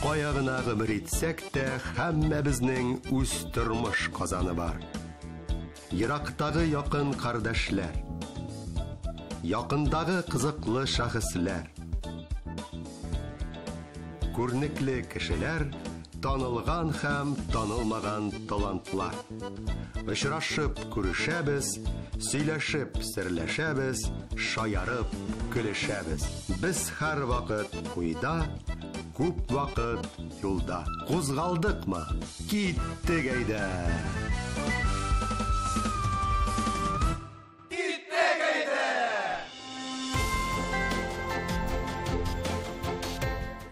Кая гына гомер итсәк тә, һәммәбезнең үз тормыш казаны бар. Ерактагы якын кардәшләр, якындагы кызыклы шәхесләр, күрнекле кешеләр, танылган һәм танылмаган талантлар. Очрашып күрешәбез, сөйләшеп серләшәбез, шаярып көлешәбез. Без һәр вакыт куйда, күп вакыт юлда. Кузгалдыкмы? Киттек әйдә!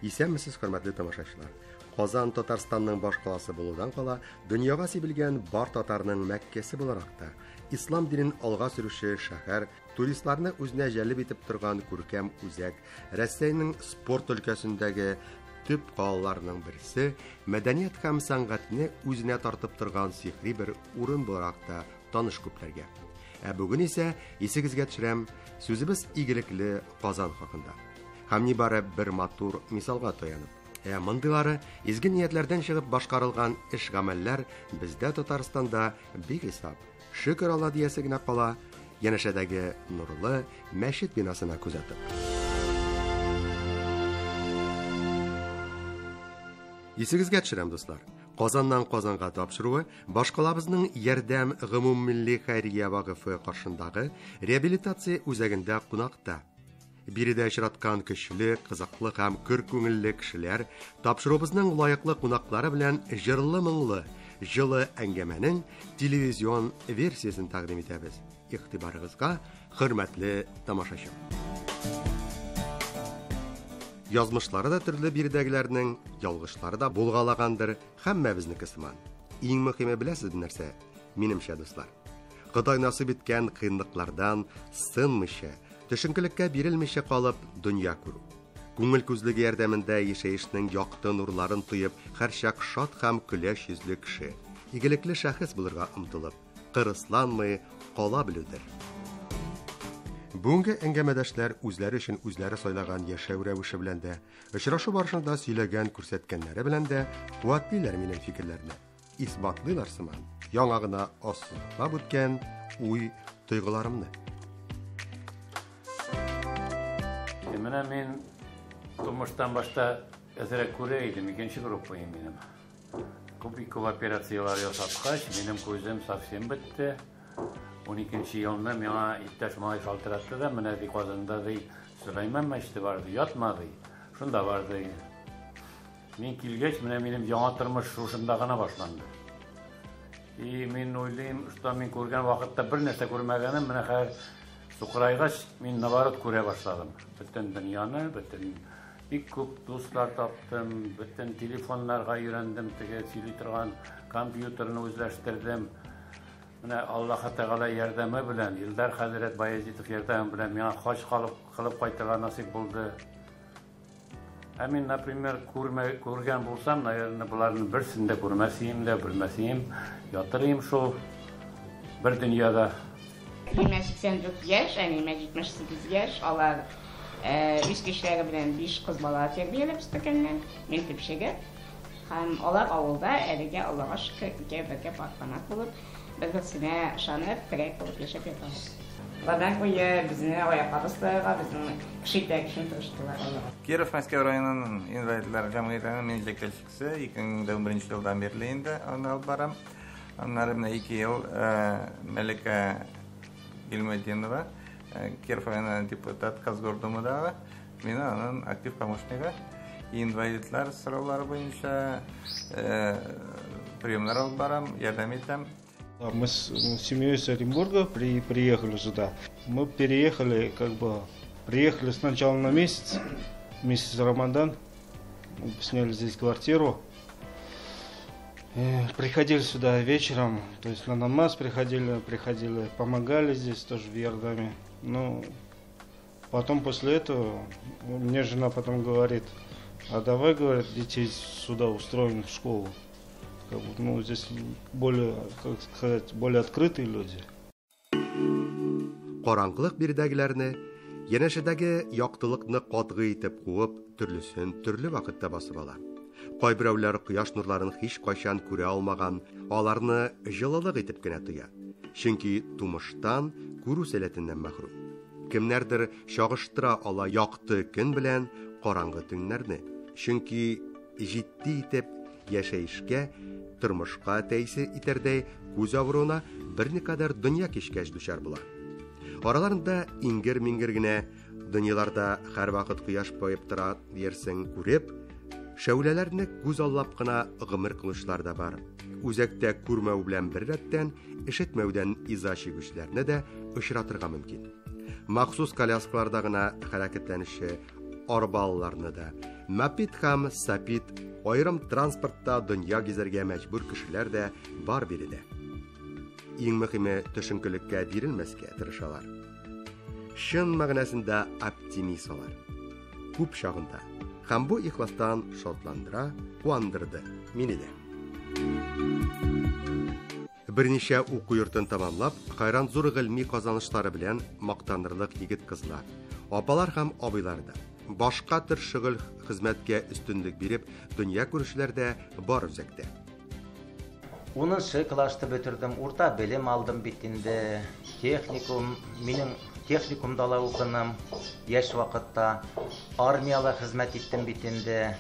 Исәнмесез, хөрмәтле тамашачылар. Казан Татарстанның баш каласы булудан кала, дөньяга сибелгән бар татарның Мәккәсе буларак та, ислам динен алга сөрүче шәһәр, туристларны үзенә җәлеп итеп торган күркәм үзәк, Россиянең спорт өлкәсендәге төп калаларның берсе, мәдәният һәм сәнгатьне үзенә тартып торган сихри бер урын буларак та таныш күпләргә. Бүген исә исегезгә төшерәм, сүзебез игелекле Казан хакында. Һәм нибары бер матур мисалга таянып. Мондыйлары изге ниятләрдән чыгып башкарылган эш-гамәлләр бездә Татарстанда бик исәп. Шөкер Алла диясе генә кала, янәшәдәге нурлы мәчет бинасына күзәтеп. Исегезгә төшерәм, дуслар. Казаннан Казанга тапшыруы башкалабызның Ярдәм гомуммилли хәйрия вакыфы каршындагы реабилитация үзәгендә кунакта. Биредә очраткан көчле, кызыклы һәм көр күңелле кешеләр тапшырубызның лаеклы кунаклары белән җырлы-моңлы, җылы әңгәмәнең телевизион версиясын тәкъдим итәбез. Игътибарыгызга, хөрмәтле тамашачы. Язмышлары да төрле биредәгеләрнең, ялгышлары да булгалагандыр, һәммәбезнеке сыман. Иң мөһиме беләсез нәрсә? Минемчә, дуслар, Ходай насыйп иткән кыенлыклардан сынмыйча, төшенкелеккә бирелмичә калып дөнья күрү. Күңел күзлеге ярдәмендә яшәешнең якты нурларын тоеп, һәрчак шат һәм көләч йөзле кеше, игелекле шәхес булырга омтылып, кырысланмый кала белүдер. Бүгенге әңгәмәдәшләр үзләре өчен үзләре сайлаган яшәү рәвеше белән дә, очрашу барышында сөйләгән күрсәткәннәре белән дә куәтлиләр минем фикерләрне. Исбатлыйлар сыман, яңа гына ассызлап үткән уй тойгыларымны. Менә мин тормыштан башта әзрәк күрә идем, икенче группаем минем. Күп операциялар ясаткач, минем күзем совсем бетте. 12-нче елны миңа иптәш малай шалтыратты да, менә ди Казанда ди Сөләйман мәчете бар ди, ятма ди. Шунда бар ди. Мин килгәч, менә минем яңа тормыш шушында гына башланды. Мин уйлыйм, что мин күргән вакытта бер нәрсә күрмәгәнем, менә хәзер Сукрайгач, мин наоборот күрә башладым. Бөтен дөньяны, бөтен бик күп дуслар таптым, бөтен телефонларга өйрәндем, теге сөйли торган компьютерны үзләштердем. Менә Аллаһ Тәгалә ярдәме белән, Илдар хәзрәт Баязитов ярдәме белән миңа хаҗ кылып кайтырга насыйп булды. Мин, например, күргән булсам, наверное, буларның берсен дә күрмәсем дә, белмәсем, ятырым шул бер дөньяда. Мин 84 яшь, мин 78 яшь, алар үз кешеләре белән 5 кыз бала тәрбияләп үстергәннәр, мәктәпчегә. Һәм алар авылда әлегә Аллаһка шөкер икәү патронат булып, бер-берсенә ышанып, терәк булып яшәп ятабыз. Алардан куя безне аякка бастырырга, безнең кешеләр өчен тырыштылар. Киров Мәскәү районының инвалидлар җәмгыятенең мен җитәкчесе 2011 елдан бирле инде аны алып барам. Аннары менә 2 ел Мәликә Гилмәдинова, Киров районының депутат Казгордумыдагы, мен аның актив помощнигы. Инвалидлар сораулары буенча приемнар алып барам, ярдәм итәм. Мы с семьей с Оренбурга приехали сюда. Мы приехали сначала на месяц Рамадан, сняли здесь квартиру. Приходили сюда вечером, то есть на намаз приходили, помогали здесь тоже в Ярдаме. Ну, потом после этого мне жена потом говорит, а давай, говорит, детей сюда устроим в школу. Ну, здесь более, как сказать, более открытые люди. Караңгылык бирдәгеләрне, янәшәдәге яктылыкны катгый итеп куып, төрлесен төрле вакытта басып ала. Кайберәүләр кояш нурларын һич кайчан күрә алмаган, аларны җылылык итеп кенә тоя. Чөнки тумыштан, күрү сәләтеннән мәхрүм. Кемнәрдер чагыштыра ала якты көн белән караңгы төннәрне. Чөнки җитди итеп яшәешкә, тормышка тәэсир итәрдәй күз авыруына берникадәр дөнья кичкәч дучар була. Араларында иңгер-миңгер генә дөньяларда һәрвакыт кояш байып тора диярсең күреп, шәүләләрне күз аллап кына гомер кылышлар да бар. Үзәктә күрмәү белән бер рәттән, ишетмәүдән иза чигүчләрне дә очратырга мөмкин. Махсус коляскаларда гына хәрәкәтләнүче арбаларны да, мопед һәм сапид, айрым транспортта дөнья гизәргә мәҗбүр кешеләр дә бар биредә. Иң мөһиме төшенкелеккә бирелмәскә тырышалар. Шын мәгънәсендә оптимистлар. Күп чагында һәм бу ихластан шатландыра, куандырды мине дә. Берничә уку йортын тамамлап, хайран зур гыйльми казанышлары белән мактанырлык егет-кызлар, апалар һәм абыйлар да, башка төр шөгыль хезмәткә өстенлек биреп, дөнья күрешүләрдә бар үзәктә. 10 класты бетердем, урта белем алдым бит инде. Минем техникумда да укыдым. Яшь вакытта армияда хезмәт иттем бит инде.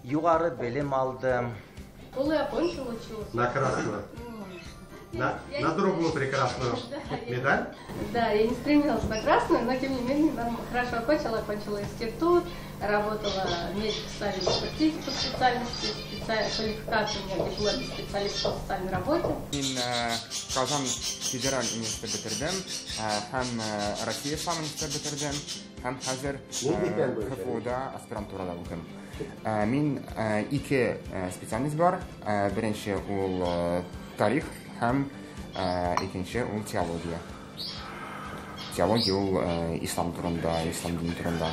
Югары белем алдым. Школу я окончила, училась. На красную. На другую прекрасную медаль? Да, я не стремилась на красную, но тем не менее хорошо окончила институт, работала медико-социальной экспертизе по специальности, квалификация у меня диплом специалист по социальной работе. Мин Казан федераль университет бетердем, һәм Россия ислам университет бетердем, һәм хәзер КФУда аспирантурада укыйм. Мин ике специальность бар. Беренче ул тарих һәм икенче ул теология. Теология ул ислам турында, ислам дине турында.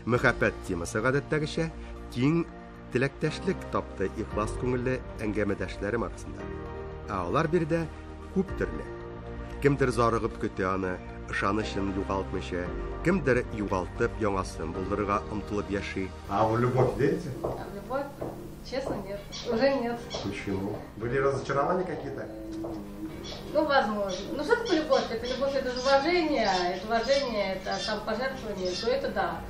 Мәхәббәт темасы гадәттәгечә киң теләктәшлек тапты ихлас күңелле әңгәмәдәшләрем арасында. Алар бирдә күп төрле. Кемдер зарыгып көтә аны, ышанычын югалтмыйча, кемдер югалтып яңасын булдырырга омтылып яши. Любовь верите? Любовь, честно, нет. Уже нет. Почему? Были разочарования какие-то? Ну, возможно. Ну, что такое любовь? Это любовь, это же уважение, это самопожертвование, то это да.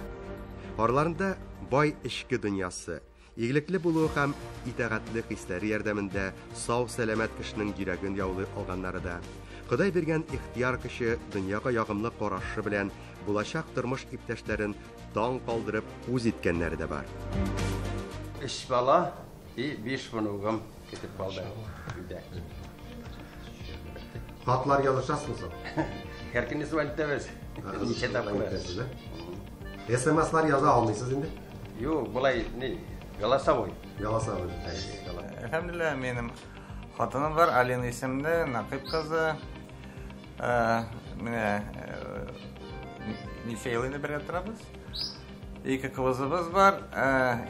Араларында бай эчке дөньясы, игелекле булуы һәм итәгатьле хисләре ярдәмендә сау сәламәт кешенең йөрәген яулый алганнары да, Ходай биргән ихтияр кеше дөньяга ягымлы карашы белән булачак тормыш иптәшләрен таң калдырып үз иткәннәре дә бар. 3 бала и 5 внугым китеп калды. Хатлар язышасызмы? Һәр көн исәлтәбез. Ничә тапкыр. СМСлар яза алмыйсыз инде? Юк, булай ни, голосовой. Голосовой. Әлхәмдүлилләһ, минем хатыным бар, Алина исемле, Нақип кызы. Менә ничә ел инде бергә торабыз. Ике кызыбыз бар,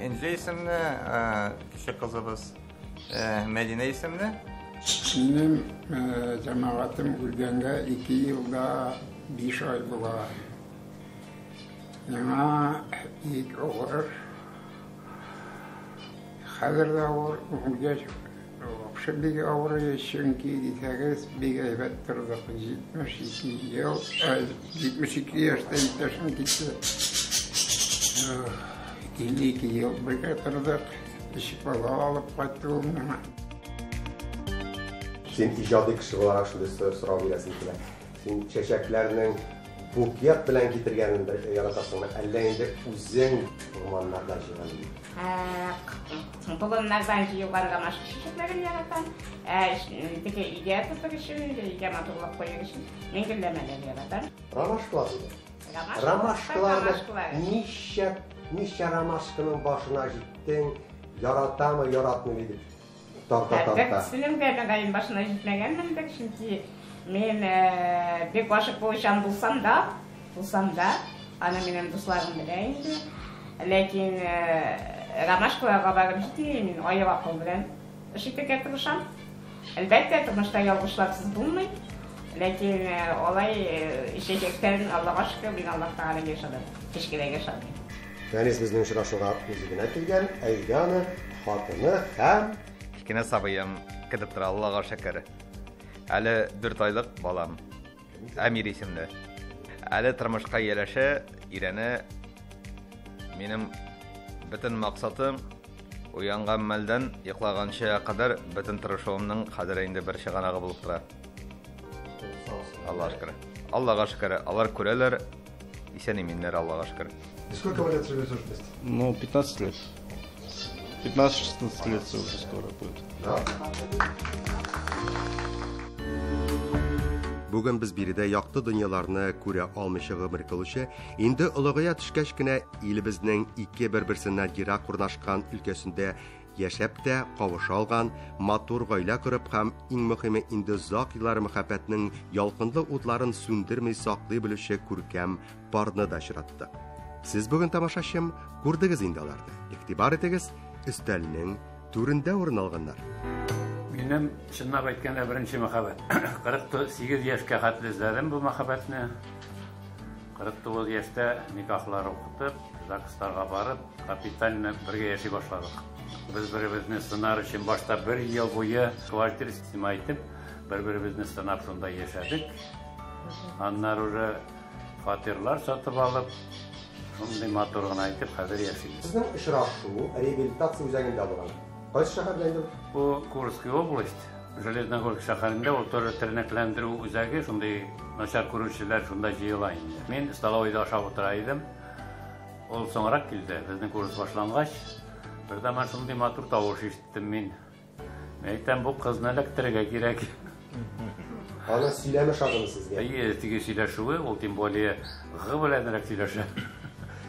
Энҗе исемле, кече кызыбыз Мәдинә исемле. Минем җәмәгатем үлгәнгә 2 елда 5 ай була. Яңа ик авыр. Хәзер дә авыр, үлгәч вообще бик авыр, чөнки дисәгез, бик әйбәт тордык. 72 ел, 72 яшьтә иптәшем китте. 52 ел бергә тордык. 2 бала алып кайттым. Син иҗади кеше буларак шундый сорау бирәсең килә. Син чәчәкләрнең букет белән китергәнен яратасыңмы? Әллә инде үзең урманнарда җыйган? Болыннардан җыюларга машина чәчәкләрен яратам. Теге игә тотыр өчен, игә матурлап куяр өчен меңгелләмәләр яратам. Ромашкаларда ничә ромашканың башына җиттең, яратамы, яратмый дип. Синең дә башына җитмәгәнмен, чөнки мен бик гашык булучан булсам да, аны минем дусларым белә инде. Ләкин ромашкаларга барып җитмим, мин аяк акыл белән эш итәргә тырышам. Әлбәттә, тормышта ялгышларсыз булмый. Ләкин алай ишәкәктән Аллага шөкер, мин Аллаһ Тәгаләгә ышанам. Кешкә яшәдем. Фәнис безнең очрашуга үзе генә килгән, әйдә аны хатыны һәм Кенә сабыем китеп тора, Аллага шөкер. Әле 4 айлык балам. Әмир исемле. Әле тормышка ияләшә, ирәне минем бөтен максатым уянган мәлдән йоклаганча кадәр бөтен тырышуымның кадере инде бер чыганагы булып тора. Аллага шөкер. Аллага шөкер. Алар күрәләр. Исән иминнәр, Аллага шөкер. Сколько вы лет живете вместе? Ну, 15 лет. 15-16 лет уже скоро будет. Да. Бүген без биредә якты дөньяларны күрә алмыйча гомер кылучы, инде олыгая төшкәч кенә илебезнең ике бер-берсеннән ерак урнашкан өлкәсендә яшәп тә кавыша алган, матур гаилә корып һәм иң мөһиме инде зак еллар мәхәббәтнең ялкынлы утларын сүндермәй саклый белүче күркәм парны да очратты. Сез бүген тамашачым күрдегез инде аларны. Игътибар итегез, өстәлнең түрендә урын алганнар. Минем чынлап әйткәндә беренче мәхәббәт. 48 яшькә хәтле эзләдем бу мәхәббәтне. 49 яшьтә никахлар укытып, ЗАГСтарга барып, капитально бергә яши башладык. Без бер-беребезне сынар өчен башта 1 ел буе квартира система итеп, бер-беребезне сынап шунда яшәдек. Аннары уже фатирлар сатып алып, шундый матур гына итеп хәзер яшибез. Сезнең очрашу реабилитация үзәгендә булган. Кайсы шәһәрдә инде? Бу Курская область, Железногорск шәһәрендә ул тоже тернәкләндерү үзәге, шундый начар күрүчеләр шунда җыела инде. Мин столовойда ашап утыра идем. Ул соңрак килде, безнең курс башлангач, бердә мен шундый матур тавыш ишеттем мин. Әйтәм, бу кызны эләктерергә кирәк. Аны сөйләмеш адымы сезгә. Әйе, теге сөйләшүе, ул тем более гы беләнрәк сөйләшә.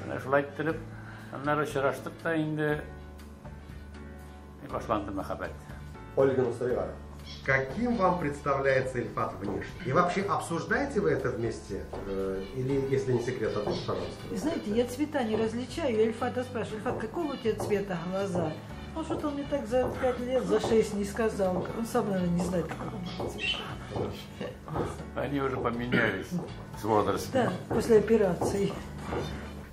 Менә шулай итеп, аннары очраштык та инде башланды мәхәббәт. Ольга Нусреева, каким вам представляется Ильфат внешне? И вообще обсуждаете вы это вместе? Или, если не секрет, то пожалуйста. Знаете, я цвета не различаю. Я Ильфата спрашиваю: Ильфат, какого у тебя цвета глаза? Ну, что-то он мне так за 5 лет, за 6 не сказал. Он сам, наверное, не знает, какого он цвета. Они уже поменялись с возрастом. Да, после операции.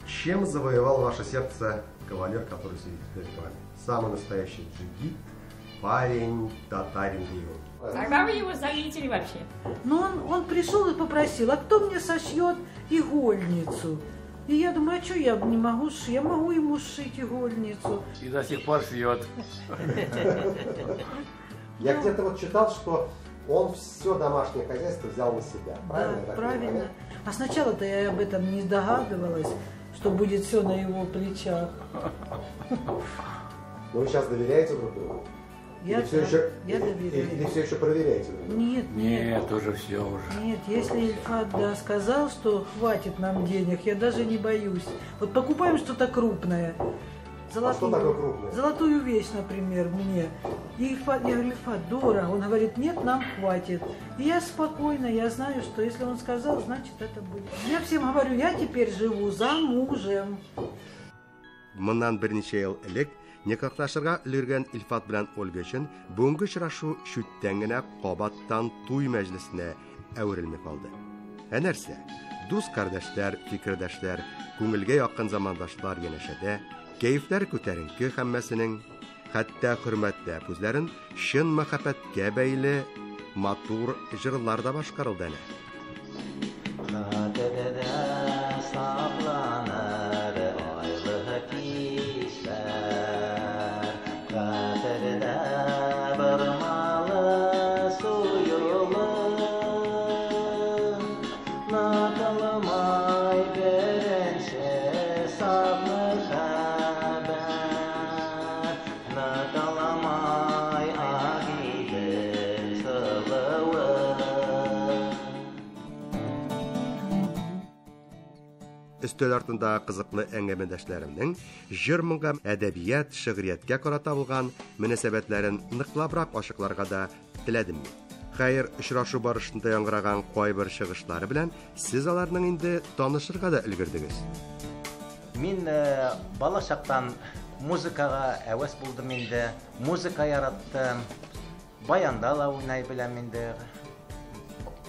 Чем завоевал ваше сердце кавалер, который сидит перед вами? Самый настоящий джигит, парень, татарин его. Когда вы его заметили вообще? Ну, он пришел и попросил: а кто мне сошьет игольницу? И я думаю, а что я не могу сшить? Я могу ему сшить игольницу. И до сих пор шьет. Я где-то вот читал, что он все домашнее хозяйство взял на себя. Правильно? Да, правильно. А сначала-то я об этом не догадывалась, что будет все на его плечах. Но вы сейчас доверяете друг другу? Я доверяю. Или все еще проверяете друг друга? Нет, уже все уже. Нет, если Ильфат сказал, что хватит нам денег, я даже не боюсь. Вот покупаем что-то крупное. А что такое крупное? Золотую вещь, например, мне. И Ильфат, я говорю: Ильфат, дорого. Он говорит: нет, нам хватит. И я спокойно, я знаю, что если он сказал, значит это будет. Я всем говорю: я теперь живу за мужем. Моннан берничә ел элек никахлашырга өлгергән Ильфат белән Ольга өчен бүгенге очрашу шүттән генә кабаттан туй мәҗлесенә әверелми калды. Ә нәрсә? Дус кардәшләр, фикердәшләр, күңелгә якын замандашлар янәшәдә, кәефләр күтәренке һәммәсенең, хәтта хөрмәтләп үзләрен шын мәхәббәткә бәйле матур җырларда башкарылды әнә. Өстәл артында кызыклы әңгәмәдәшләремнең җыр-моңга, әдәбият, шигърияткә карата булган мөнәсәбәтләрен ныклабрак ачыкларга да теләдем. Хәер, очрашу барышында яңгыраган кайбер чыгышлары белән сез аларның инде танышырга да өлгердегез. Мин бала чактан музыкага әвәс булдым инде. Музыка яраттым. Баянда ла уйнай беләм инде.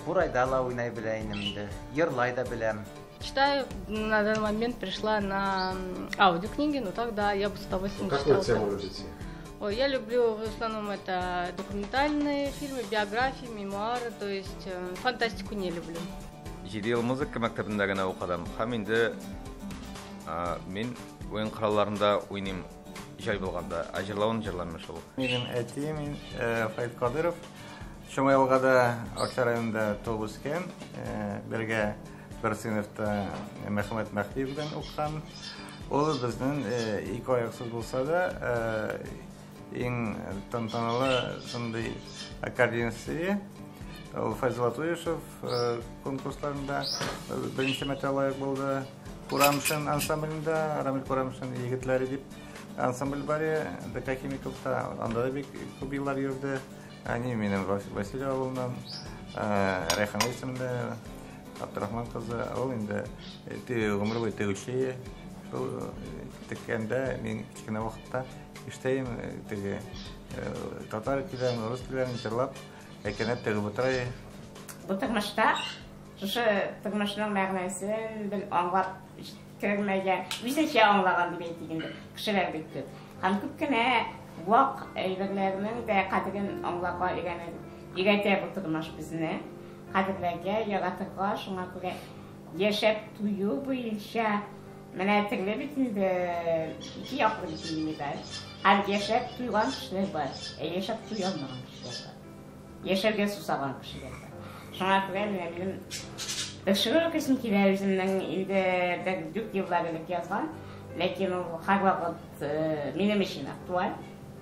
Бурайда ла уйнай беләм инде. Йырлай да беләм. читаю. На данный момент пришла на аудиокниги, но тогда я бы с удовольствием читала. Какую тему любите? Ой, я люблю в основном это документальные фильмы, биографии, мемуары, то есть фантастику не люблю. Жидел музыка мәктәбендә генә укыдым. Һәм инде мин уен коралларында уйнайм җай булганда, җырлавын җырламын шул. Минем әтием Фаид Кадыров. Шуңа елгада Арча районында туып үскән. Бергә бер сыйныфта Мәхмәт Мәхтиев белән укыган. Ул безнең ике аяксыз булса да иң тантаналы шундый аккордеонисты. Ул Файзул Атуешев конкурсларында беренче мәртәбә лайык булды. Курамшин ансамблендә, Рамил Курамшин егетләре дип ансамбль бар, ДК Химиковта, анда да бик күп еллар йөрде. Они минем Василий авылыннан, Райхан исемендә, Абдрахман кызы, ул инде гомер буе тегүче. Шул теккәндә мин кичкенә вакытта эштәйм, теге татар телен, рус телен җырлап, әкенеп тегеп утырай. Бу тормышта шушы тормышның мәгънәсен бел аңлап кермәгән, үзенчә аңлаган дип әйтгәндә, кешеләр бик күп. Һәм күп кенә вак әйберләрнең дә кадерен аңларга өйрәтә бу тормыш безне. Кадерләргә, яратырга, шуңа күрә яшәп тую буенча менә төрле бит инде ике яклы бит инде. Һәм яшәп туйган кешеләр бар, яшәп туймаган кешеләр бар. Яшәргә сусаган кешеләр бар. Шуңа күрә минем Дәшүр кесим килә үземнең инде дүрт еллар элек язган, ләкин ул һәрвакыт минем өчен актуаль,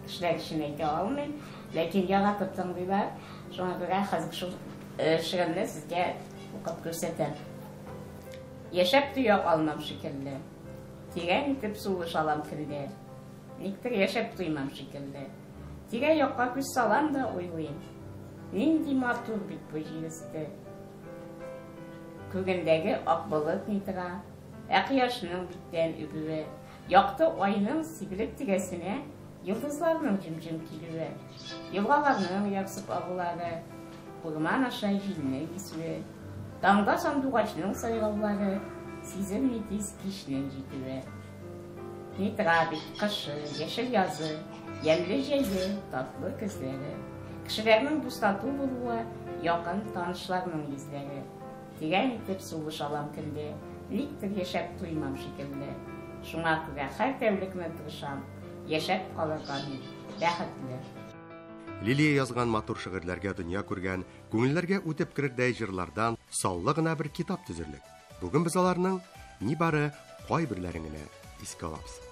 кешеләр өчен әйтә алмыйм, ләкин яратып тыңлыйлар. Шуңа күрә хәзер шул шигырьне сезгә укып күрсәтәм. Яшәп туя алмам шикелле, тирән итеп сулыш алам көндә, никтер яшәп туймам шикелле. Тирә якка күз салам да уйлыйм, нинди матур бит бу җиресте. Күгендәге ак болыт нитра, кояшның биттән үбүе, якты айның сибилеп тигәсенә йолдызларның җим-җим килүе, елгаларның ярсып агулары, урман аша җилне исүе, таңда сандугачның сайраулары, сизелми тиз кичнең җитүе. Нитра бит кышы, яшел язы, ямьле җәйге, татлы көзләре, кешеләрнең дустату булуы, якын танышларның йөзләре. Тирән итеп сулыш алам көндә, никтер яшәп туймам шикелле. Шуңа күрә һәр тәүлекне тырышам, яшәп калырга мин бәхетле. Лилия язган матур шигырьләргә дөнья күргән, күңелләргә үтеп керердәй җырлардан саллы гына бер китап төзерлек. Бүген без аларның нибары кайберләрен генә искә алабыз.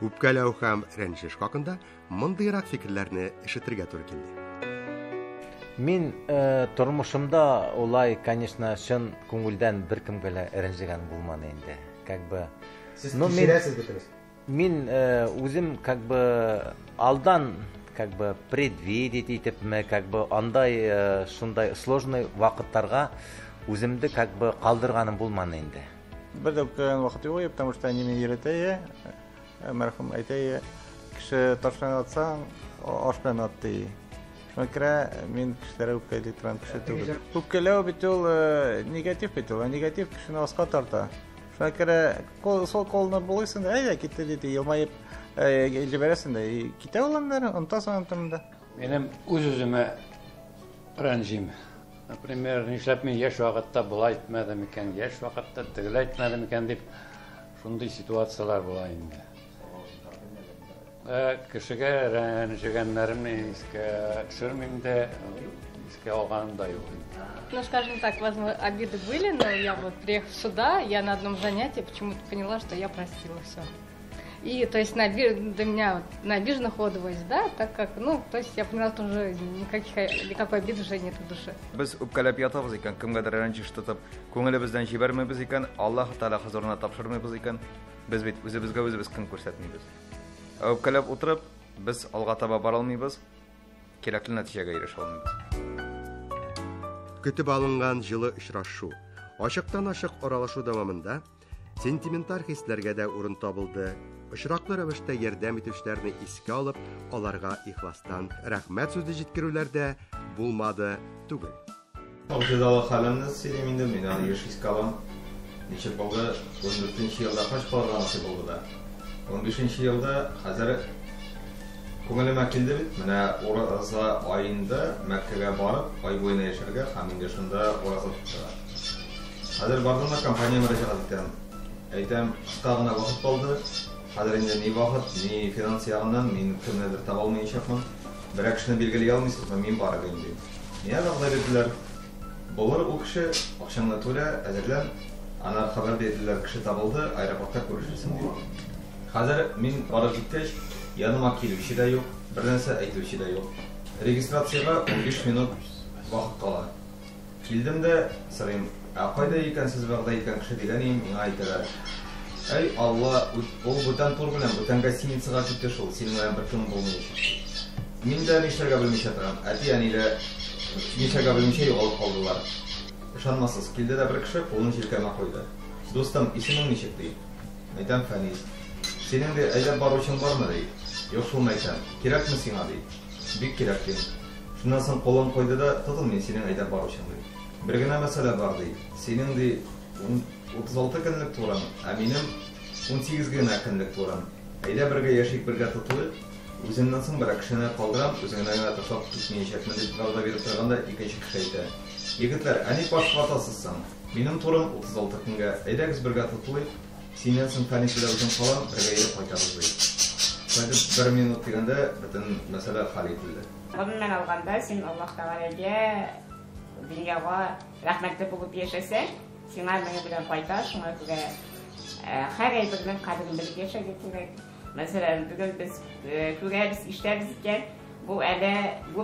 Үпкәләү һәм рәнҗеш хакында мондыйрак фикерләрне ишетергә туры килде. Мин тормышымда улай, конечно, шын күңелдән беркемгә лә рәнҗегән булмады инде. Как бы Сез кичерәсез бит. Мин үзем как бы алдан как бы предвидеть итепме, как бы андай шундай сложный вакыттарга үземде как бы калдырганым булмады инде. Бер дә үткән вакыт юк, потому что они меня йөртәе, мәрхүм әйтәе, кеше ташлан атсаң, ашпан атты. Шуңа мин кешеләргә үпкәли торган кеше түгел. Үпкәләү бит ул негатив бит ул, негатив кешене аска тарта. Шуңа сол колны булыйсың, әйдә китте диде, елмаеп җибәрәсең дә, китә уланнар, онтасың тымда. Минем үз-үземә рәнҗим. Например, нишләп мин яшь вакытта булай әйтмәдем икән, яшь вакытта тегеләй әйтмәдем икән дип, шундый ситуациялар була инде. Кешегә рәнҗегәннәремне искә төшермим дә, искә алганым да юк. Ну, скажем так, возможно, обиды были, но я вот приехав сюда, я на одном занятии почему-то поняла, что я простила все. И, то есть, до меня вот, на обиженно ходовать, да, так как, ну, то есть, я поняла, что уже никакой обиды уже нет в душе. Biz үпкәләп ятабыз икән, кемгәдер рәнҗеш тотып, күңелебездән җибәрмәбез икән, Аллаһ Таала хузурына тапшырмыйбыз икән, без бит үзебезгә үзебез көн күрсәтмибез. Үпкәләп утырып, без алга таба бара алмыйбыз, кирәкле нәтиҗәгә ирешә алмыйбыз. Көтеп алынган җылы очрашу, ачыктан-ачык аралашу дәвамында сентименталь хисләргә дә урын табылды. Очраклы рәвештә ярдәм итүчеләрне искә алып, аларга ихластан рәхмәт сүзе җиткерүләр дә булмады түгел. Алжыдалы хәлемне сөйлим инде, мин аны еш искә алам. Ничек булды? 14нче елда каш балага насыйп булды да. 15нче елда хәзер күңелемә килде бит. Менә Ураза айында Мәккәгә барып, ай буена яшәргә һәм инде шунда Ураза тоттылар. Хәзер бардым да компания мөрәҗәгать иттем. Әйтәм, кыстагына вакыт булды. Хәзер инде ни вакыт, ни финанс ягыннан мин кемнедер таба алмаячакмын. Берәр кешене билгеләй алмыйсызмы, мин барып инде. Менә вәгъдә бирделәр. Булыр ул кеше акчаңны түлә, әзерлән, ана хәбәр бирделәр, кеше табылды, аэропортта күрешәсең дип. Хәзер мин барып киткәч, яныма килүче дә юк, бер нәрсә әйтүче дә юк. Регистрациягә 15 минут вакыт кала. Килдем дә, сорыйм, кайда икәнсез вәгъдә иткән кеше дигән миңа әйтәләр. Эй, Алла, ул бүтән тур белән, бүтән гостиницага китте шул, синең белән бер кем булмаячак. Мин дә нишләргә белмичә торам. Әти-әни дә нишләргә белмичә югалып калдылар. Ышанмасыз, килде дә бер кеше, кулын җилкәмә куйды. Достым, исемең ничек ди? Әйтәм, Фәнис. Синең дә әйдәп баручың бармы ди? Юк, шул әйтәм. Кирәкме сиңа ди? Бик кирәк ди. Шуннан соң кулын куйды да, тотын мин синең әйдәп баручың ди. Бер генә мәсьәлә бар ди. Синең ди 36 көнлек турам, ә минем 18 генә көнлек турам. Әйдә бергә яшик, бергә тотылыйк. Үземнән соң бер кешене калдырам, үзеңнән генә ташлап китмәячәкмен дип вәгъдә биреп торганда икенче кеше әйтә. Егетләр, әни башкатасызсың. Минем турым 36 көнгә. Әйдәгез бергә тотылыйк. Синнән соң Фәнис белән үзем калам, бергә йөреп кайтабыз ди. Шуңа 1 минут дигәндә бөтен мәсьәлә хәл ителде. Гомумән алганда, син Аллаһ Тәгаләгә дөньяга рәхмәтле булып яшәсәң, сиңа менә белән кайта, шуңа күрә һәр әйбернең кадерен белеп яшәргә кирәк. Мәсәлән, бүген без күрәбез, ишетәбез икән, бу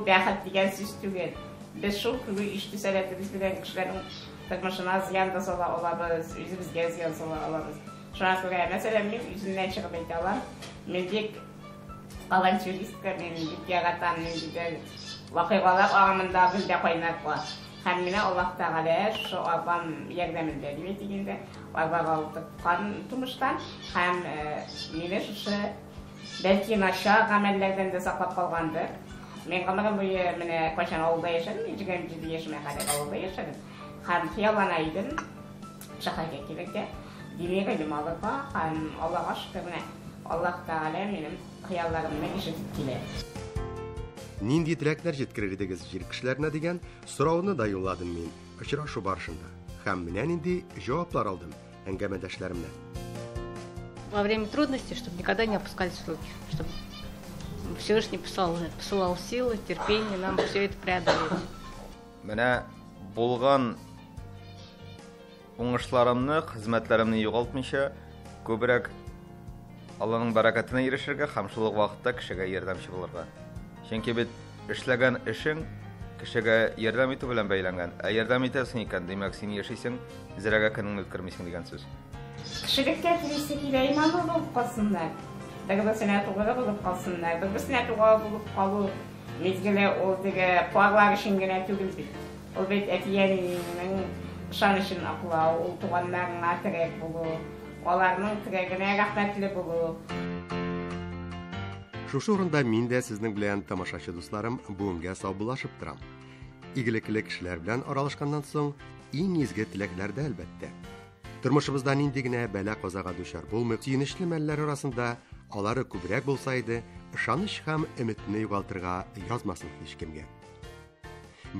бәхет дигән сүз түгел. Без шул күрү ишетүсәләтебез белән кешеләрнең тормышына зыян да сала алабыз, үзебезгә зыян сала алабыз. Шуңа күрә, мәсәлән, мин үземнән чыгып әйтә алам, мин бик авантюристка, мин бик яратам, мин бик вакыйгалар агымында бездә кайнап кала. Һәм менә Аллаһ Тәгалә шу абам ярдәмендә дигәндә, абага алткан тумыштан һәм мине шушы бәлки начар гамәлләрдән дә саклап калгандыр. Мен гомерем буе менә кайчан авылда яшәдем, 27 яшемә кадәр авылда яшәдем. Һәм хыяллана идем шәһәргә килергә, динегә алырга һәм Аллаһка шөкер менә Аллаһ Тәгалә минем хыялларымны ишетеп килә. Нинди теләкләр җиткерер идегез җир кешеләренә дигән сорауны да юлладым мин очрашу барышында. Һәм менә нинди җаваплар алдым әңгәмәдәшләремнән. Во время трудностей, чтобы никогда не опускались руки, чтобы Всевышний посылал силы, терпение нам все это преодолеть. Менә булган уңышларымны, хезмәтләремне югалтмыйча, күбрәк Аллаһның бәрәкәтенә ирешергә һәм шул вакытта кешегә ярдәмче булырга. Чөнки бит эшләгән эшең кешегә ярдәм итү белән бәйләнгән. Ә ярдәм итәсең икән, димәк син яшисең, зирәгә көнеңне үткәрмисең дигән сүз. Кешелеккә киресе килә иманлы булып калсыннар. bir-birisine tuğra bulup kalsınlar. Bir-birisine tuğra bulup kalı mezgile o dige parlar için gene tügüldü. O bet etiyenin şanışın akla, o tuğanlarına terek bulu, olarının teregine rahmetli bulu. Шушы урында мин дә сезнең белән тамашачы дусларым бүгенгә саубуллашып торам. Игелекле кешеләр белән аралашканнан соң иң изге теләкләр дә әлбәттә. Тормышыбызда нинди генә бәла-казага дучар булмый, сөенечле мәлләр арасында алары күбрәк булса иде, ышаныч һәм өметне югалтырга язмасын һичкемгә.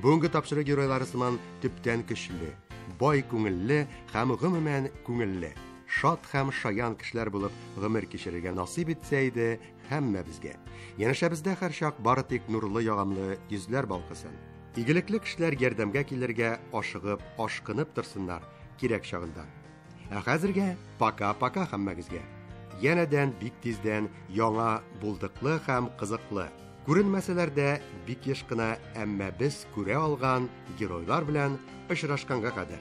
Бүгенге тапшырык геройлары сыман төптән көчле, бай күңелле һәм гомумән күңелле, шат һәм шаян кешеләр булып гомер кичерергә насыйп итсә иде һәммәбезгә. Янәшәбездә һәр чак бары тик нурлы ягымлы йөзләр балкысын. Игелекле кешеләр ярдәмгә килергә ашыгып, ашкынып торсыннар кирәк чагында. Ә хәзергә пока-пока һәммәгезгә. Янәдән бик тиздән яңа булдыклы һәм кызыклы, күренмәсәләр дә бик еш кына, әмма без күрә алган геройлар белән очрашканга кадәр.